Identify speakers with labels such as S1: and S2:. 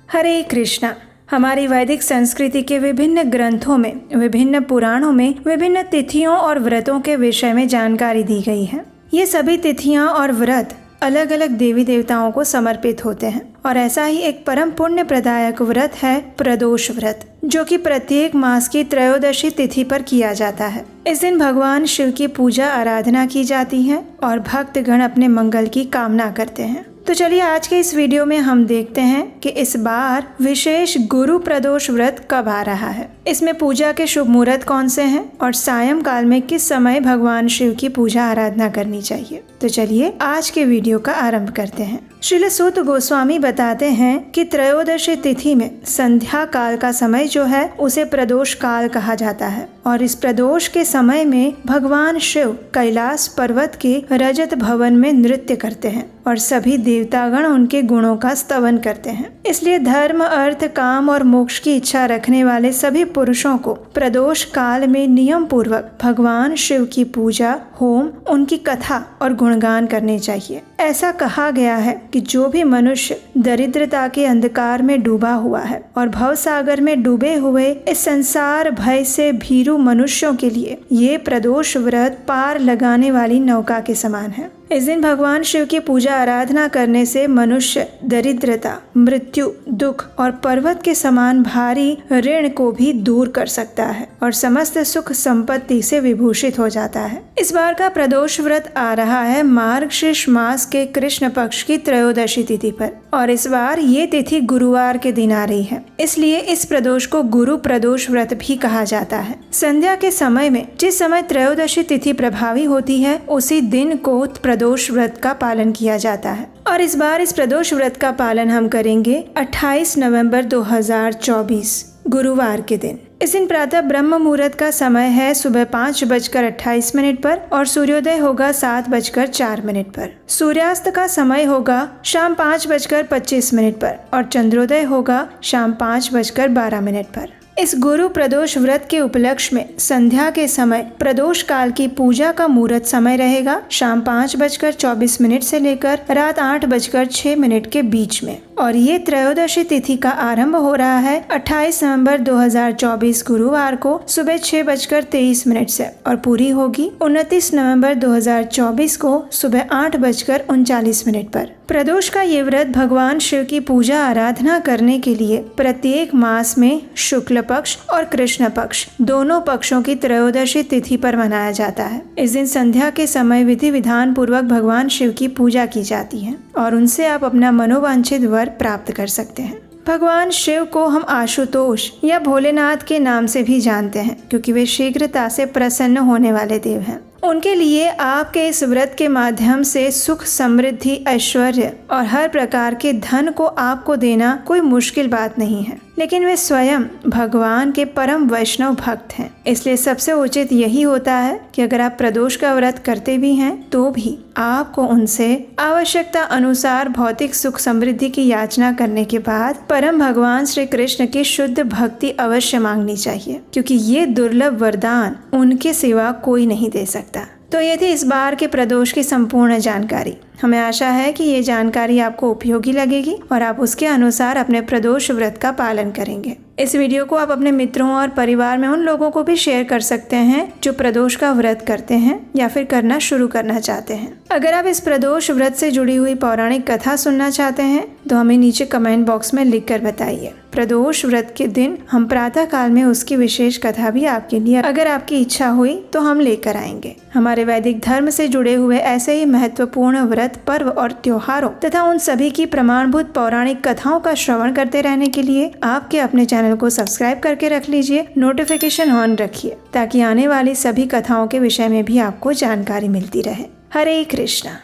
S1: हरे कृष्णा। हमारी वैदिक संस्कृति के विभिन्न ग्रंथों में, विभिन्न पुराणों में विभिन्न तिथियों और व्रतों के विषय में जानकारी दी गई है। ये सभी तिथियां और व्रत अलग अलग देवी देवताओं को समर्पित होते हैं और ऐसा ही एक परम पुण्य प्रदायक व्रत है प्रदोष व्रत, जो कि प्रत्येक मास की त्रयोदशी तिथि पर किया जाता है। इस दिन भगवान शिव की पूजा आराधना की जाती है और भक्तगण अपने मंगल की कामना करते हैं। तो चलिए आज के इस वीडियो में हम देखते हैं कि इस बार विशेष गुरु प्रदोष व्रत कब आ रहा है, इसमें पूजा के शुभ मुहूर्त कौन से हैं और सायंकाल में किस समय भगवान शिव की पूजा आराधना करनी चाहिए। तो चलिए आज के वीडियो का आरंभ करते हैं। श्रील सूत गोस्वामी बताते हैं कि त्रयोदशी तिथि में संध्या काल का समय जो है उसे प्रदोष काल कहा जाता है और इस प्रदोष के समय में भगवान शिव कैलाश पर्वत के रजत भवन में नृत्य करते हैं और सभी देवतागण उनके गुणों का स्तवन करते हैं। इसलिए धर्म, अर्थ, काम और मोक्ष की इच्छा रखने वाले सभी पुरुषों को प्रदोष काल में नियम पूर्वक भगवान शिव की पूजा, होम, उनकी कथा और गुणगान करने चाहिए। ऐसा कहा गया है कि जो भी मनुष्य दरिद्रता के अंधकार में डूबा हुआ है और भवसागर में डूबे हुए इस संसार भय से भीरू मनुष्यों के लिए ये प्रदोष व्रत पार लगाने वाली नौका के समान है। इस दिन भगवान शिव की पूजा आराधना करने से मनुष्य दरिद्रता, मृत्यु, दुख और पर्वत के समान भारी ऋण को भी दूर कर सकता है और समस्त सुख संपत्ति से विभूषित हो जाता है। इस बार का प्रदोष व्रत आ रहा है मार्गशीर्ष मास के कृष्ण पक्ष की त्रयोदशी तिथि पर और इस बार ये तिथि गुरुवार के दिन आ रही है, इसलिए इस प्रदोष को गुरु प्रदोष व्रत भी कहा जाता है। संध्या के समय में जिस समय त्रयोदशी तिथि प्रभावी होती है उसी दिन को प्रदोष व्रत का पालन किया जाता है और इस बार इस प्रदोष व्रत का पालन हम करेंगे 28 नवंबर 2024 गुरुवार के दिन। इस दिन प्रातः ब्रह्म मुहूर्त का समय है सुबह 5:28 पर और सूर्योदय होगा 7:04 पर। सूर्यास्त का समय होगा शाम 5:25 पर और चंद्रोदय होगा शाम 5:12 पर। इस गुरु प्रदोष व्रत के उपलक्ष्य में संध्या के समय प्रदोष काल की पूजा का मुहूर्त समय रहेगा शाम 5:24 से लेकर रात 8:06 के बीच में और ये त्रयोदशी तिथि का आरंभ हो रहा है 28 नवंबर 2024 गुरुवार को सुबह 6:23 से और पूरी होगी 29 नवंबर 2024 को सुबह 8:39 पर। प्रदोष का ये व्रत भगवान शिव की पूजा आराधना करने के लिए प्रत्येक मास में शुक्ल पक्ष और कृष्ण पक्ष दोनों पक्षों की त्रयोदशी तिथि पर मनाया जाता है। इस दिन संध्या के समय विधि विधान पूर्वक भगवान शिव की पूजा की जाती है और उनसे आप अपना मनोवांछित वर प्राप्त कर सकते हैं। भगवान शिव को हम आशुतोष या भोलेनाथ के नाम से भी जानते हैं क्योंकि वे शीघ्रता से प्रसन्न होने वाले देव हैं। उनके लिए आपके इस व्रत के माध्यम से सुख, समृद्धि, ऐश्वर्य और हर प्रकार के धन को आपको देना कोई मुश्किल बात नहीं है, लेकिन वे स्वयं भगवान के परम वैष्णव भक्त हैं। इसलिए सबसे उचित यही होता है कि अगर आप प्रदोष का व्रत करते भी हैं तो भी आपको उनसे आवश्यकता अनुसार भौतिक सुख समृद्धि की याचना करने के बाद परम भगवान श्री कृष्ण की शुद्ध भक्ति अवश्य मांगनी चाहिए, क्योंकि ये दुर्लभ वरदान उनके सिवा कोई नहीं दे सकता। तो ये थी इस बार के प्रदोष की संपूर्ण जानकारी। हमें आशा है कि ये जानकारी आपको उपयोगी लगेगी और आप उसके अनुसार अपने प्रदोष व्रत का पालन करेंगे। इस वीडियो को आप अपने मित्रों और परिवार में उन लोगों को भी शेयर कर सकते हैं जो प्रदोष का व्रत करते हैं या फिर करना शुरू करना चाहते हैं। अगर आप इस प्रदोष व्रत से जुड़ी हुई पौराणिक कथा सुनना चाहते हैं तो हमें नीचे कमेंट बॉक्स में लिख कर बताइए। प्रदोष व्रत के दिन हम प्रातः काल में उसकी विशेष कथा भी आपके लिए, अगर आपकी इच्छा हुई तो हम लेकर आएंगे। हमारे वैदिक धर्म से जुड़े हुए ऐसे ही महत्वपूर्ण व्रत, पर्व और त्योहारों तथा उन सभी की प्रमाणभूत पौराणिक कथाओं का श्रवण करते रहने के लिए आपके अपने चैनल को सब्सक्राइब करके रख लीजिए, नोटिफिकेशन ऑन रखिए ताकि आने वाली सभी कथाओं के विषय में भी आपको जानकारी मिलती रहे। हरे कृष्णा।